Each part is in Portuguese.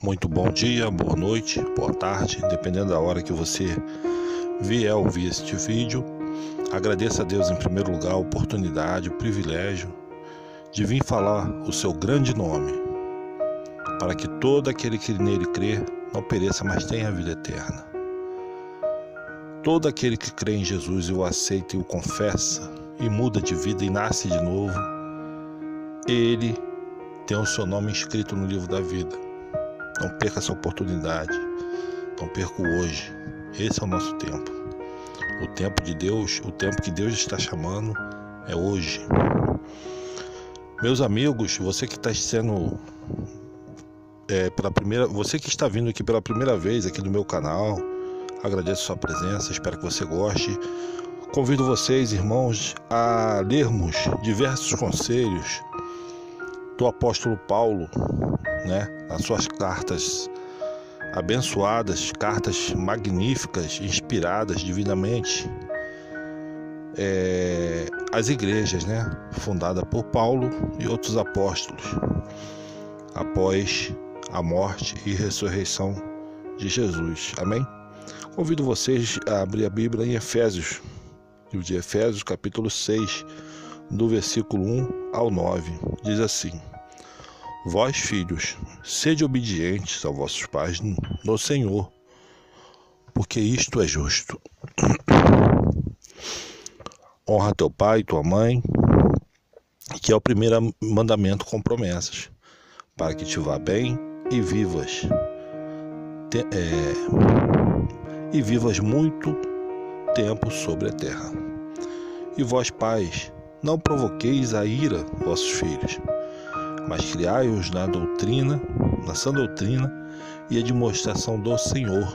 Muito bom dia, boa noite, boa tarde, dependendo da hora que você vier ouvir este vídeo. Agradeço a Deus em primeiro lugar a oportunidade, o privilégio de vir falar o seu grande nome, para que todo aquele que nele crê não pereça, mas tenha a vida eterna. Todo aquele que crê em Jesus e o aceita e o confessa e muda de vida e nasce de novo, ele tem o seu nome escrito no livro da vida. Não perca essa oportunidade, não perca o hoje. Esse é o nosso tempo. O tempo de Deus, o tempo que Deus está chamando é hoje. Meus amigos, você que está você que está vindo aqui pela primeira vez aqui no meu canal, agradeço a sua presença, espero que você goste. Convido vocês, irmãos, a lermos diversos conselhos do apóstolo Paulo, nas suas cartas abençoadas, cartas magníficas, inspiradas divinamente, às igrejas, fundada por Paulo e outros apóstolos, após a morte e ressurreição de Jesus. Amém? Convido vocês a abrir a Bíblia em Efésios, livro de Efésios, capítulo 6, do versículo 1 ao 9. Diz assim: Vós, filhos, sede obedientes aos vossos pais no Senhor, porque isto é justo. Honra teu pai e tua mãe, que é o primeiro mandamento com promessas, para que te vá bem e vivas muito tempo sobre a terra. E vós, pais, não provoqueis a ira vossos filhos, mas criai-os na sã doutrina e a demonstração do Senhor.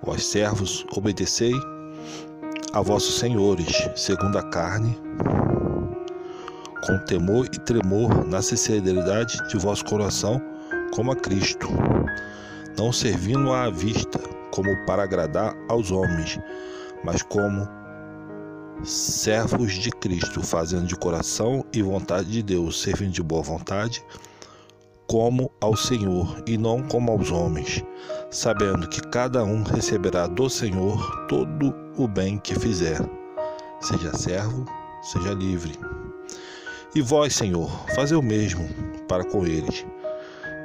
Vós, servos, obedecei a vossos senhores, segundo a carne, com temor e tremor, na sinceridade de vosso coração, como a Cristo, não servindo à vista, como para agradar aos homens, mas como servos de Cristo, fazendo de coração e vontade de Deus, servindo de boa vontade, como ao Senhor e não como aos homens, sabendo que cada um receberá do Senhor todo o bem que fizer, seja servo, seja livre. E vós, Senhor, fazei o mesmo para com eles,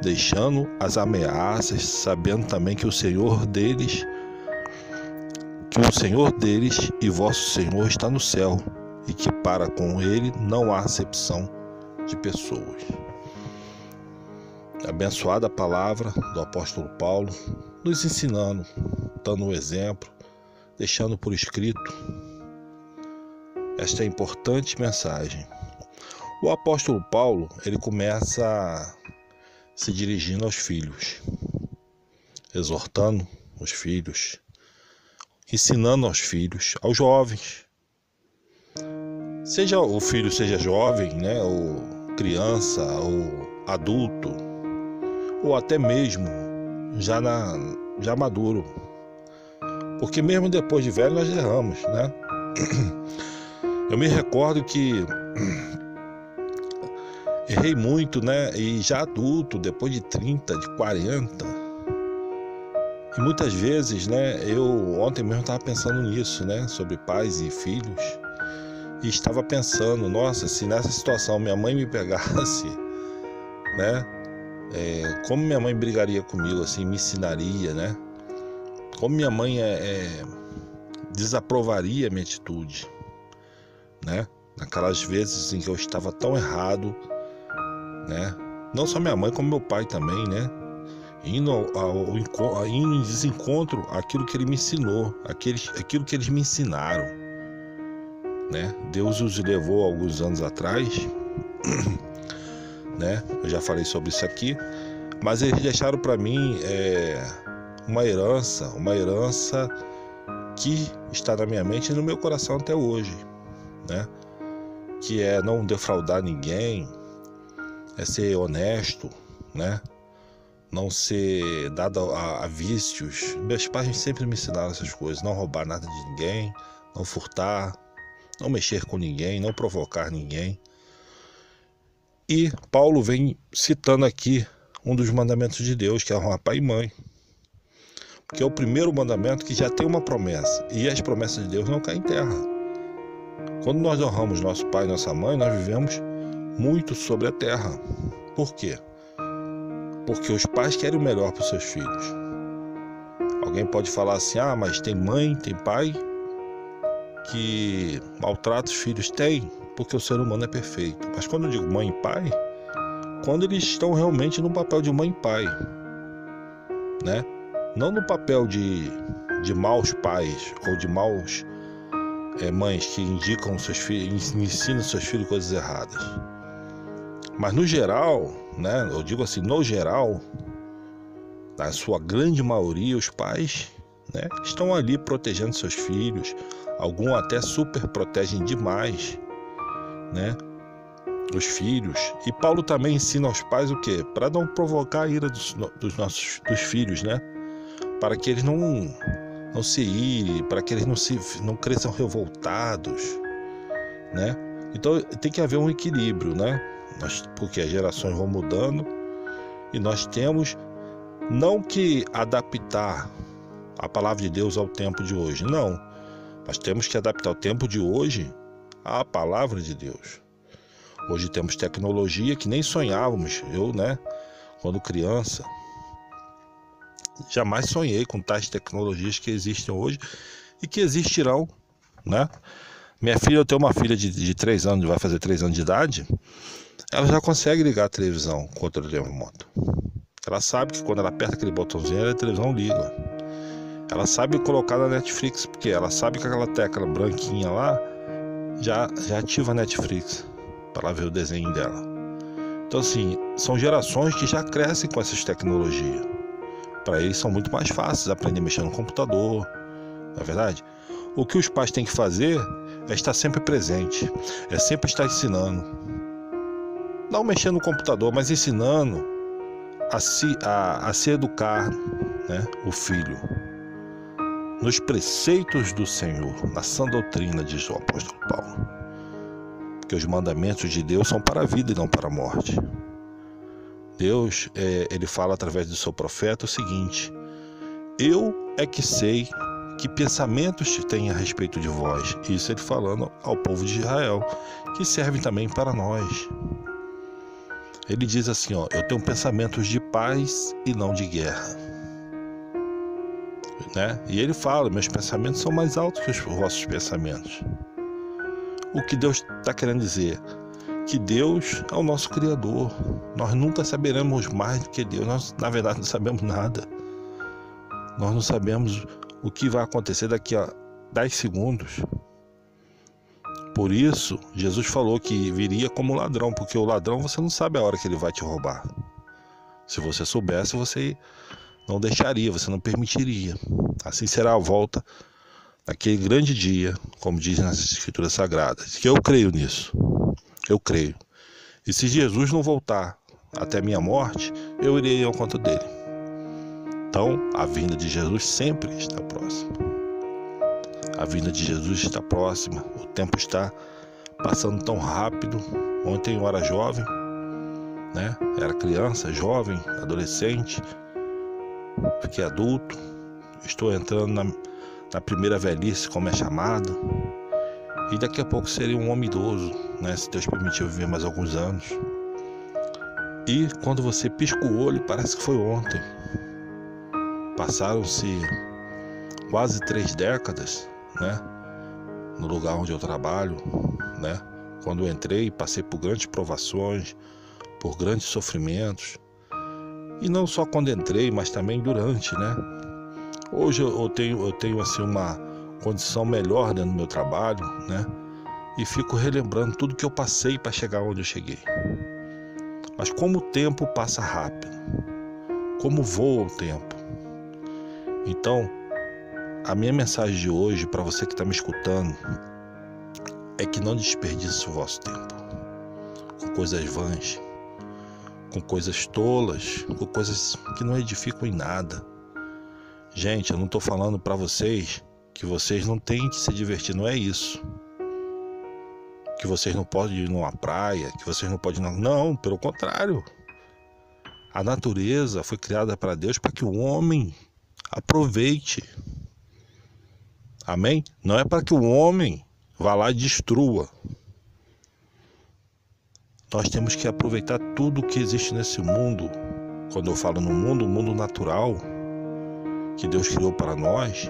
deixando as ameaças, sabendo também que o Senhor deles e vosso Senhor está no céu, e que para com ele não há acepção de pessoas. Abençoada a palavra do apóstolo Paulo, nos ensinando, dando um exemplo, deixando por escrito esta importante mensagem. O apóstolo Paulo, ele começa se dirigindo aos filhos, exortando os filhos, ensinando aos filhos, aos jovens. Seja o filho seja jovem, ou criança, ou adulto, ou até mesmo já maduro. Porque mesmo depois de velho nós erramos, Eu me recordo que errei muito, e já adulto, depois de 30, de 40. E muitas vezes, eu ontem mesmo estava pensando nisso, sobre pais e filhos. E estava pensando, nossa, se nessa situação minha mãe me pegasse, como minha mãe brigaria comigo, assim, me ensinaria, Como minha mãe desaprovaria a minha atitude, Naquelas vezes em que eu estava tão errado, Não só minha mãe, como meu pai também, Indo em desencontro àquilo que ele me ensinou, aquilo que eles me ensinaram, Deus os levou alguns anos atrás, Eu já falei sobre isso aqui, mas eles deixaram para mim uma herança que está na minha mente e no meu coração até hoje, Que é não defraudar ninguém, é ser honesto, Não ser dado a vícios. Meus pais sempre me ensinaram essas coisas: não roubar nada de ninguém, não furtar, não mexer com ninguém, não provocar ninguém. E Paulo vem citando aqui um dos mandamentos de Deus, que é honrar pai e mãe. Porque é o primeiro mandamento que já tem uma promessa. E as promessas de Deus não caem em terra. Quando nós honramos nosso pai e nossa mãe, nós vivemos muito sobre a terra. Por quê? Porque os pais querem o melhor para os seus filhos. Alguém pode falar assim, mas tem mãe, tem pai que maltrata os filhos. Tem, porque o ser humano é perfeito. Mas quando eu digo mãe e pai, quando eles estão realmente no papel de mãe e pai, né? Não no papel de maus pais ou de maus mães que indicam seus filhos, ensinam seus filhos coisas erradas. Mas no geral, né? Eu digo assim, no geral, na sua grande maioria, os pais, né, estão ali protegendo seus filhos. Alguns até super protegem demais, né, os filhos. E Paulo também ensina aos pais o quê? Para não provocar a ira dos filhos, né? Para que eles não se irem, para que eles não cresçam revoltados, né? Então tem que haver um equilíbrio, né? Porque as gerações vão mudando e nós temos não que adaptar a palavra de Deus ao tempo de hoje, não. Nós temos que adaptar o tempo de hoje à palavra de Deus. Hoje temos tecnologia que nem sonhávamos. Eu, né, quando criança, jamais sonhei com tais tecnologias que existem hoje e que existirão, né? Minha filha, eu tenho uma filha de 3 anos, vai fazer 3 anos de idade, ela já consegue ligar a televisão com o controle remoto. Ela sabe que quando ela aperta aquele botãozinho, a televisão liga. Ela sabe colocar na Netflix, porque ela sabe que aquela tecla branquinha lá já ativa a Netflix para ela ver o desenho dela. Então assim, são gerações que já crescem com essas tecnologias. Para eles são muito mais fáceis aprender a mexer no computador, não é verdade? O que os pais têm que fazer é estar sempre presente, é sempre estar ensinando. Não mexer no computador, mas ensinando a se educar, né, o filho nos preceitos do Senhor, na sã doutrina, diz o apóstolo Paulo. Porque os mandamentos de Deus são para a vida e não para a morte. Deus, ele fala através do seu profeta o seguinte: eu é que sei que pensamentos têm a respeito de vós. Isso ele falando ao povo de Israel, que serve também para nós. Ele diz assim, eu tenho pensamentos de paz e não de guerra, né? E ele fala, meus pensamentos são mais altos que os vossos pensamentos. O que Deus está querendo dizer? Que Deus é o nosso Criador. Nós nunca saberemos mais do que Deus. Nós, na verdade, não sabemos nada. Nós não sabemos o que vai acontecer daqui a 10 segundos. Por isso, Jesus falou que viria como ladrão, porque o ladrão você não sabe a hora que ele vai te roubar. Se você soubesse, você não deixaria, você não permitiria. Assim será a volta naquele grande dia, como diz nas Escrituras Sagradas. Que eu creio nisso. Eu creio. E se Jesus não voltar até a minha morte, eu irei ao encontro dele. Então, a vinda de Jesus sempre está próxima. A vinda de Jesus está próxima. O tempo está passando tão rápido. Ontem eu era jovem, né? Era criança, jovem, adolescente. Fiquei adulto. Estou entrando na primeira velhice, como é chamado. E daqui a pouco seria um homem idoso, né? Se Deus permitir eu viver mais alguns anos. E quando você pisca o olho, parece que foi ontem. Passaram-se quase 3 décadas, né? No lugar onde eu trabalho, né? Quando eu entrei, passei por grandes provações, por grandes sofrimentos. E não só quando entrei, mas também durante, né? Hoje eu tenho assim uma condição melhor dentro do meu trabalho, né? E fico relembrando tudo que eu passei para chegar onde eu cheguei. Mas como o tempo passa rápido, como voa o tempo. Então, a minha mensagem de hoje para você que está me escutando é que não desperdice o vosso tempo com coisas vãs, com coisas tolas, com coisas que não edificam em nada. Gente, eu não estou falando para vocês que vocês não têm que se divertir, não é isso. Que vocês não podem ir numa praia, que vocês não podem ir... Não, pelo contrário. A natureza foi criada para Deus para que o homem aproveite. Amém? Não é para que o homem vá lá e destrua. Nós temos que aproveitar tudo que existe nesse mundo. Quando eu falo no mundo, o mundo natural que Deus criou para nós,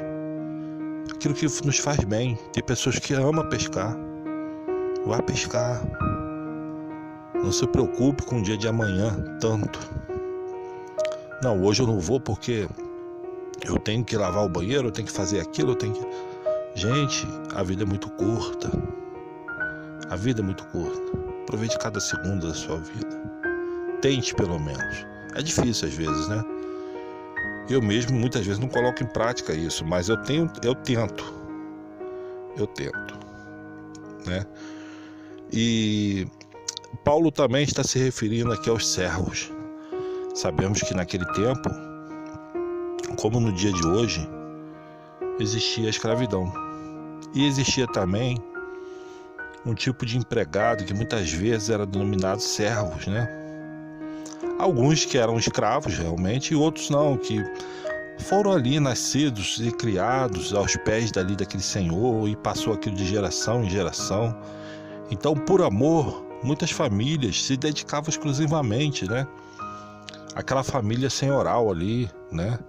aquilo que nos faz bem. Tem pessoas que amam pescar. Vá pescar. Não se preocupe com o dia de amanhã tanto. Não, hoje eu não vou porque eu tenho que lavar o banheiro, eu tenho que fazer aquilo, eu tenho que... Gente, a vida é muito curta. A vida é muito curta. Aproveite cada segundo da sua vida. Tente pelo menos. É difícil às vezes, né? Eu mesmo muitas vezes não coloco em prática isso, mas eu tento, né? E Paulo também está se referindo aqui aos servos. Sabemos que naquele tempo, como no dia de hoje, existia a escravidão. E existia também um tipo de empregado que muitas vezes era denominado servos, né? Alguns que eram escravos realmente e outros não, que foram ali nascidos e criados aos pés daquele senhor e passou aquilo de geração em geração. Então, por amor, muitas famílias se dedicavam exclusivamente, né? Aquela família senhoral ali, né?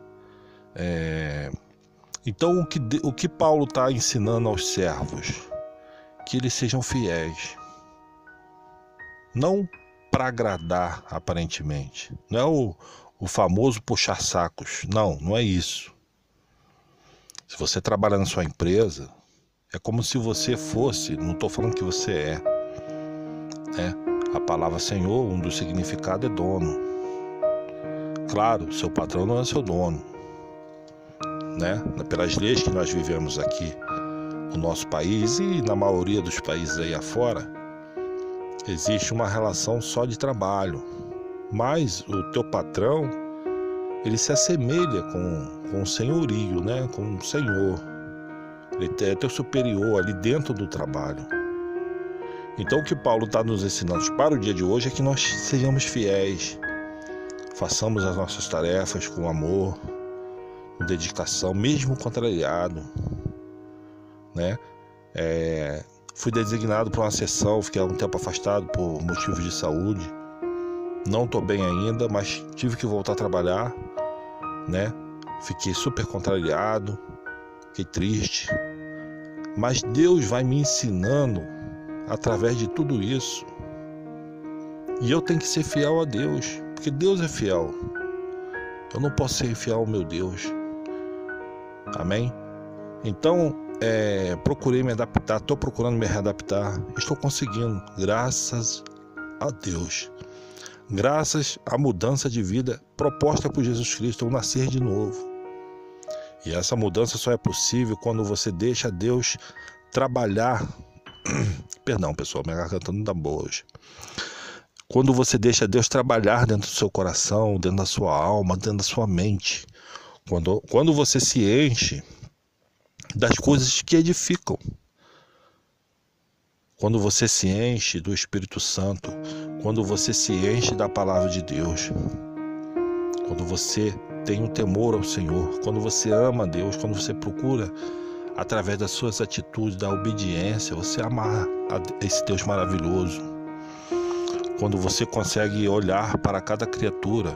Então, o que Paulo está ensinando aos servos? Que eles sejam fiéis. Não para agradar, aparentemente. Não é o famoso puxar sacos. Não é isso. Se você trabalha na sua empresa, é como se você fosse, não estou falando que você é, né? A palavra Senhor, um dos significados é dono. Claro, seu patrão não é seu dono, né? Pelas leis que nós vivemos aqui no nosso país e na maioria dos países aí afora, existe uma relação só de trabalho, mas o teu patrão, ele se assemelha com o senhorio, né? Com o senhor. Ele é teu superior ali dentro do trabalho. Então o que Paulo está nos ensinando para o dia de hoje é que nós sejamos fiéis, façamos as nossas tarefas com amor, com dedicação, mesmo contrariado, né? Fui designado para uma sessão, fiquei há um tempo afastado por motivos de saúde. Não estou bem ainda, mas tive que voltar a trabalhar, né? Fiquei super contrariado, fiquei triste. Mas Deus vai me ensinando através de tudo isso. E eu tenho que ser fiel a Deus, porque Deus é fiel. Eu não posso ser infiel ao meu Deus. Amém? Então, procurei me adaptar, estou procurando me readaptar, estou conseguindo, graças a Deus. Graças à mudança de vida proposta por Jesus Cristo, ao nascer de novo. E essa mudança só é possível quando você deixa Deus trabalhar. Perdão, pessoal, minha garganta não tá boa hoje. Quando você deixa Deus trabalhar dentro do seu coração, dentro da sua alma, dentro da sua mente. Quando você se enche das coisas que edificam. Quando você se enche do Espírito Santo. Quando você se enche da palavra de Deus. Quando você tem um temor ao Senhor. Quando você ama a Deus. Quando você procura, através das suas atitudes, da obediência, você amar esse Deus maravilhoso. Quando você consegue olhar para cada criatura,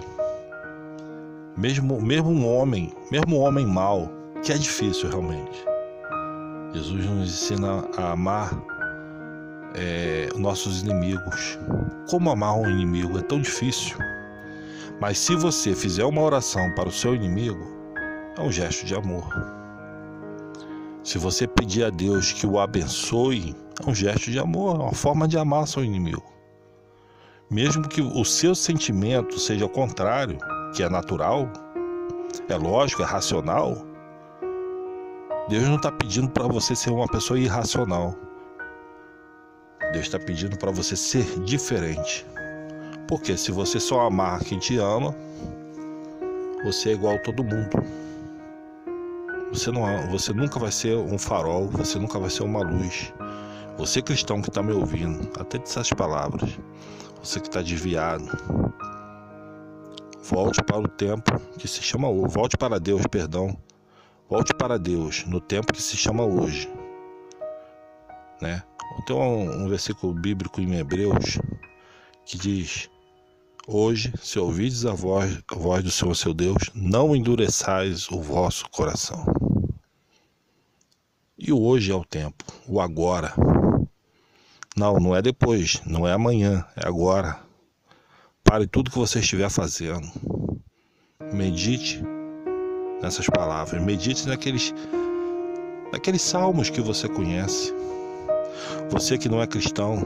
mesmo um homem mau, que é difícil realmente. Jesus nos ensina a amar nossos inimigos. Como amar um inimigo é tão difícil. Mas se você fizer uma oração para o seu inimigo, é um gesto de amor. Se você pedir a Deus que o abençoe, é um gesto de amor, é uma forma de amar seu inimigo. Mesmo que o seu sentimento seja o contrário, que é natural, é lógico, é racional, Deus não está pedindo para você ser uma pessoa irracional. Deus está pedindo para você ser diferente. Porque se você só amar quem te ama, você é igual a todo mundo. Você nunca vai ser um farol, você nunca vai ser uma luz. Você cristão que está me ouvindo, até dessas palavras, você que está desviado, Volte para o tempo que se chama hoje. Volte para Deus, perdão. Volte para Deus no tempo que se chama hoje, né? Tem um versículo bíblico em Hebreus que diz: hoje, se ouvides a voz do Senhor seu Deus, não endureçais o vosso coração. E o hoje é o tempo, o agora. Não é depois, não é amanhã, é agora. Pare tudo que você estiver fazendo. Medite nessas palavras, medite naqueles salmos que você conhece. Você que não é cristão,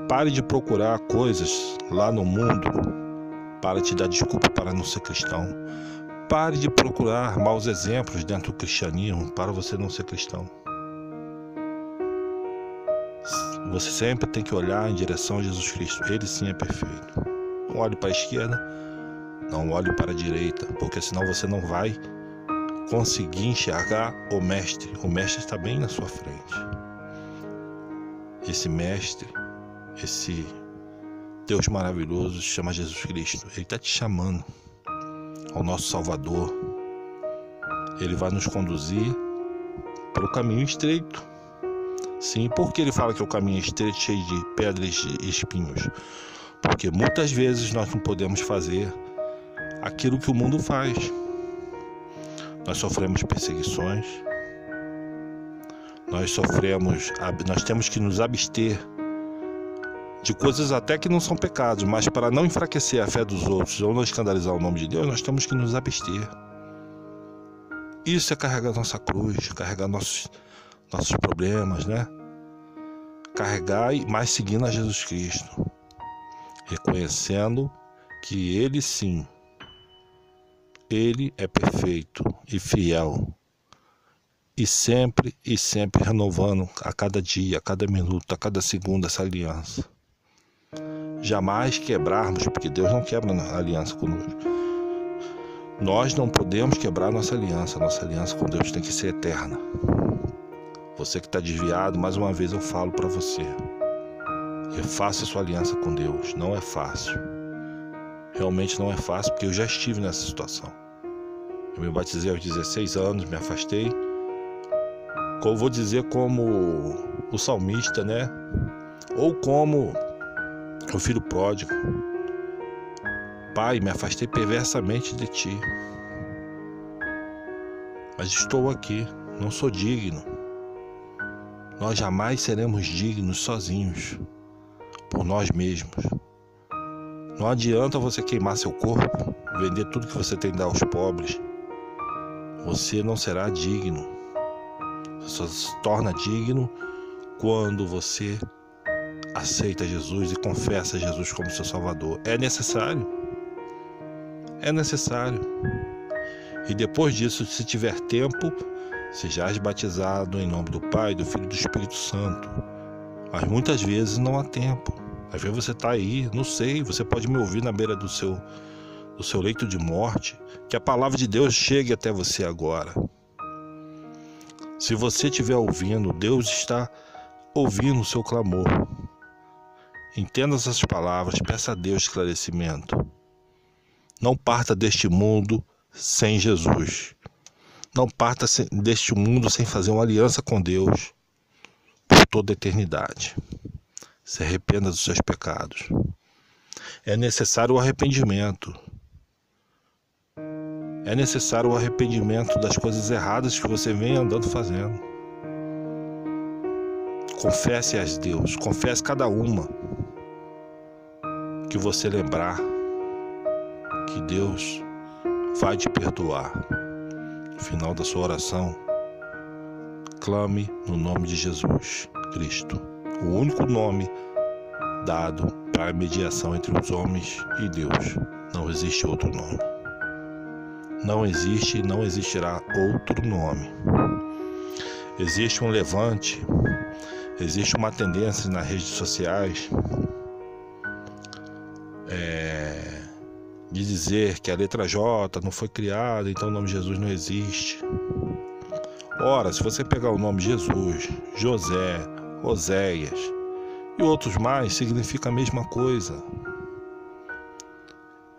pare de procurar coisas lá no mundo para te dar desculpa para não ser cristão. Pare de procurar maus exemplos dentro do cristianismo para você não ser cristão. Você sempre tem que olhar em direção a Jesus Cristo. Ele sim é perfeito. Não olhe para a esquerda, não olhe para a direita, porque senão você não vai conseguir enxergar o Mestre. O Mestre está bem na sua frente. Esse Mestre, esse Deus maravilhoso, se chama Jesus Cristo. Ele está te chamando ao nosso Salvador. Ele vai nos conduzir pelo caminho estreito. Sim, por que ele fala que o caminho é estreito, cheio de pedras e espinhos? Porque muitas vezes nós não podemos fazer aquilo que o mundo faz. Nós sofremos perseguições, nós temos que nos abster de coisas até que não são pecados, mas para não enfraquecer a fé dos outros ou não escandalizar o nome de Deus, nós temos que nos abster. Isso é carregar nossa cruz, carregar nossos problemas, né? Carregar, mas seguindo a Jesus Cristo, reconhecendo que Ele sim, Ele é perfeito e fiel, e sempre renovando a cada dia, a cada minuto, a cada segundo essa aliança. Jamais quebrarmos, porque Deus não quebra a aliança conosco. Nós não podemos quebrar nossa aliança com Deus tem que ser eterna. Você que está desviado, mais uma vez eu falo para você: refaça a sua aliança com Deus. Não é fácil. Realmente não é fácil, porque eu já estive nessa situação. Eu me batizei aos 16 anos, me afastei. Eu vou dizer como o salmista, né? Ou como o filho pródigo: Pai, me afastei perversamente de Ti, mas estou aqui, não sou digno. Nós jamais seremos dignos sozinhos, por nós mesmos. Não adianta você queimar seu corpo, vender tudo que você tem e dar aos pobres. Você não será digno. Você só se torna digno quando você aceita Jesus e confessa Jesus como seu Salvador. É necessário. É necessário. E depois disso, se tiver tempo, sejais batizado em nome do Pai, do Filho e do Espírito Santo. Mas muitas vezes não há tempo. Às vezes você está aí, não sei, você pode me ouvir na beira do seu leito de morte. Que a palavra de Deus chegue até você agora. Se você estiver ouvindo, Deus está ouvindo o seu clamor. Entenda essas palavras, peça a Deus esclarecimento. Não parta deste mundo sem Jesus. Não parta deste mundo sem fazer uma aliança com Deus por toda a eternidade. Se arrependa dos seus pecados. É necessário o arrependimento. É necessário o arrependimento das coisas erradas que você vem andando fazendo. Confesse a Deus, confesse cada uma que você lembrar, que Deus vai te perdoar. No final da sua oração, clame no nome de Jesus Cristo, o único nome dado para a mediação entre os homens e Deus. Não existe outro nome. Não existe e não existirá outro nome. Existe um levante, existe uma tendência nas redes sociais de dizer que a letra J não foi criada, então o nome Jesus não existe. Ora, se você pegar o nome Jesus, José, Oséias e outros mais, significa a mesma coisa.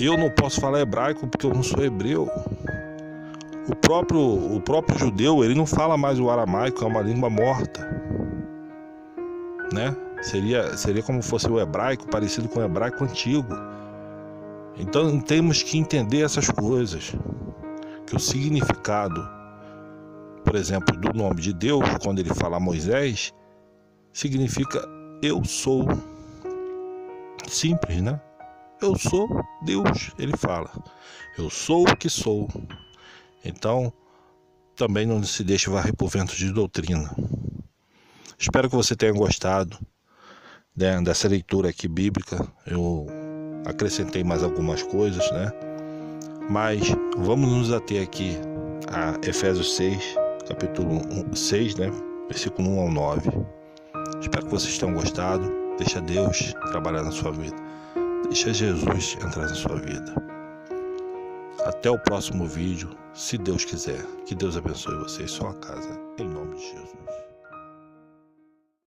eu não posso falar hebraico porque eu não sou hebreu. O próprio judeu, ele não fala mais o aramaico, é uma língua morta, né? Seria como fosse o hebraico, parecido com o hebraico antigo. Então temos que entender essas coisas, que o significado, por exemplo, do nome de Deus, quando ele fala a Moisés, significa eu sou. Simples, né? Eu sou Deus, ele fala. Eu sou o que sou. Então, também não se deixe varrer por vento de doutrina. Espero que você tenha gostado, né, dessa leitura aqui bíblica. Eu acrescentei mais algumas coisas, né? Mas vamos nos ater aqui a Efésios 6, capítulo 6, né? Versículo 1 ao 9. Espero que vocês tenham gostado. Deixa Deus trabalhar na sua vida. Deixa Jesus entrar na sua vida. Até o próximo vídeo, se Deus quiser. Que Deus abençoe você e sua casa, em nome de Jesus.